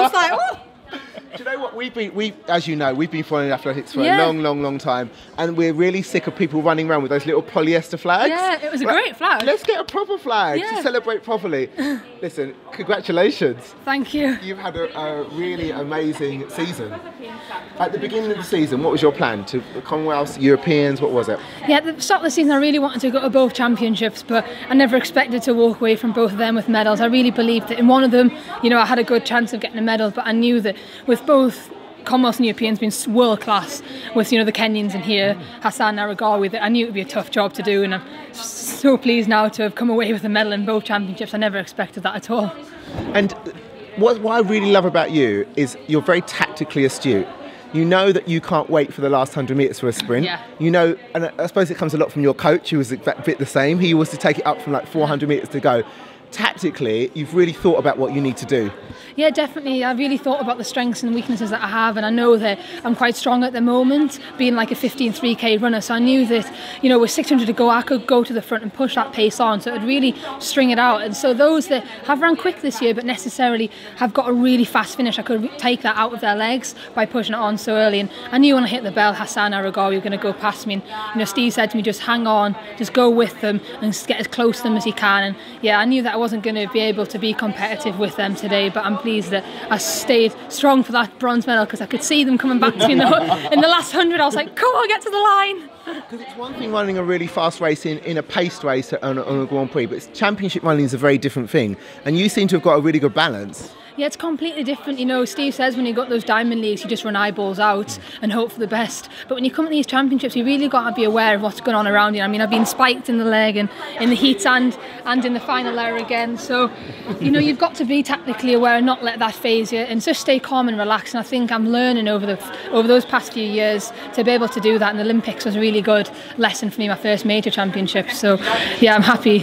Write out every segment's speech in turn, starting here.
was like, oh. Do you know what as you know, we've been following athletics for a long time, and we're really sick of people running around with those little polyester flags. Yeah, it was a great flag. Let's get a proper flag to celebrate properly. Listen, congratulations. Thank you. You've had a really amazing season. At the beginning of the season, what was your plan? To the Commonwealths, Europeans, what was it? Yeah, at the start of the season I really wanted to go to both championships, but I never expected to walk away from both of them with medals. I really believed that in one of them, you know, I had a good chance of getting a medal, but I knew that with both Commonwealth and Europeans being world class, with, you know, the Kenyans in here, Hassan Naragawi, that I knew it would be a tough job to do, and I'm so pleased now to have come away with a medal in both championships. I never expected that at all. And what I really love about you is you're very tactically astute. You know that you can't wait for the last 100 metres for a sprint. Yeah. You know, and I suppose it comes a lot from your coach, who was a bit the same. He was to take it up from like 400 metres to go. Tactically, you've really thought about what you need to do. Yeah, definitely. I really thought about the strengths and weaknesses that I have, and I know that I'm quite strong at the moment, being like a 15.3k runner. So I knew that, you know, with 600 to go, I could go to the front and push that pace on. So it'd really string it out. And so those that have run quick this year, but necessarily have got a really fast finish, I could take that out of their legs by pushing it on so early. And I knew when I hit the bell, Hassan Aragawi were going to go past me. And, you know, Steve said to me, just hang on, just go with them and get as close to them as you can. And yeah, I knew that I wasn't going to be able to be competitive with them today, but I'm pleased that I stayed strong for that bronze medal, because I could see them coming back to me in the last 100. I was like, come on, get to the line. Because it's one thing running a really fast race in a paced race on a Grand Prix, but championship running is a very different thing, and you seem to have got a really good balance. Yeah, it's completely different. You know, Steve says when you got those diamond leagues, you just run eyeballs out and hope for the best. But when you come to these championships, you really got to be aware of what's going on around you. I mean, I've been spiked in the leg and in the heats and in the final there again. So, you know, you've got to be tactically aware and not let that phase you, and just stay calm and relaxed. And I think I'm learning over those past few years to be able to do that. And the Olympics was a really good lesson for me, my first major championship. So, yeah, I'm happy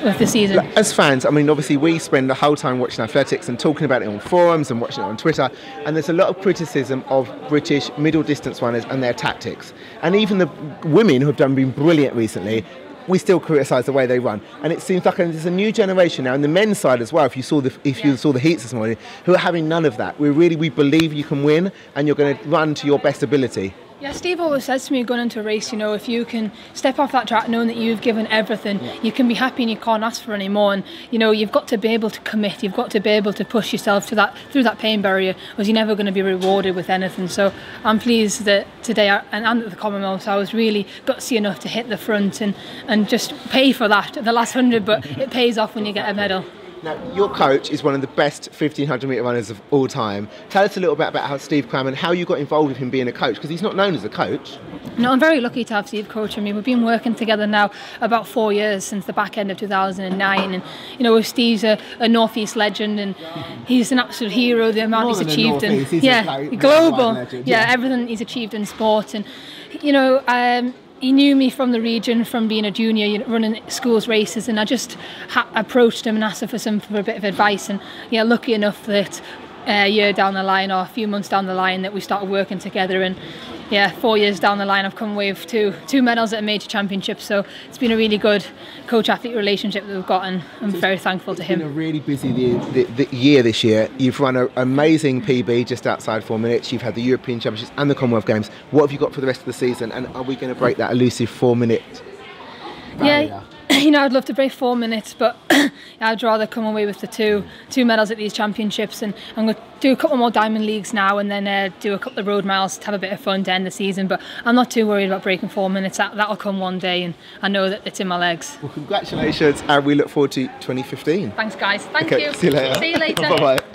with the season. As fans, I mean, obviously we spend the whole time watching athletics and talking about it on forums and watching it on Twitter, and there's a lot of criticism of British middle distance runners and their tactics, and even the women who have been brilliant recently, we still criticise the way they run. And it seems like there's a new generation now, and the men's side as well, if you saw the heats this morning, who are having none of that. We believe you can win, and you're going to run to your best ability. Yeah, Steve always says to me going into a race, you know, if you can step off that track knowing that you've given everything, you can be happy and you can't ask for any more. And, you know, you've got to be able to commit, you've got to be able to push yourself to that through that pain barrier, or you're never going to be rewarded with anything. So I'm pleased that today and at the Commonwealth I was really gutsy enough to hit the front and just pay for that, the last 100, but it pays off when you get a medal. Now, your coach is one of the best 1500 metre runners of all time. Tell us a little bit about how Steve Cram and how you got involved with him being a coach, because he's not known as a coach. No, I'm very lucky to have Steve coaching me. We've been working together now about 4 years, since the back end of 2009. And, you know, Steve's a North East legend, and he's an absolute hero, the amount he's achieved. And global. Legend, yeah, everything he's achieved in sport. And, you know, he knew me from the region, from being a junior, you know, running schools races, and I just approached him and asked him for a bit of advice. And yeah, lucky enough that a year down the line, or a few months down the line, that we started working together. And yeah, 4 years down the line, I've come away with two medals at a major championship. So it's been a really good coach-athlete relationship that we've got, and I'm very thankful to him. It's been a really busy year this year. You've run an amazing PB just outside 4 minutes. You've had the European Championships and the Commonwealth Games. What have you got for the rest of the season? And are we going to break that elusive 4 minute barrier? Yeah. You know, I'd love to break 4 minutes, but I'd rather come away with the two medals at these championships. And I'm going to do a couple more diamond leagues now, and then do a couple of road miles to have a bit of fun to end the season. But I'm not too worried about breaking 4 minutes. That'll come one day, and I know that it's in my legs. Well, congratulations, and we look forward to 2015. Thanks, guys. Thank you. See you later. See you later. Bye-bye.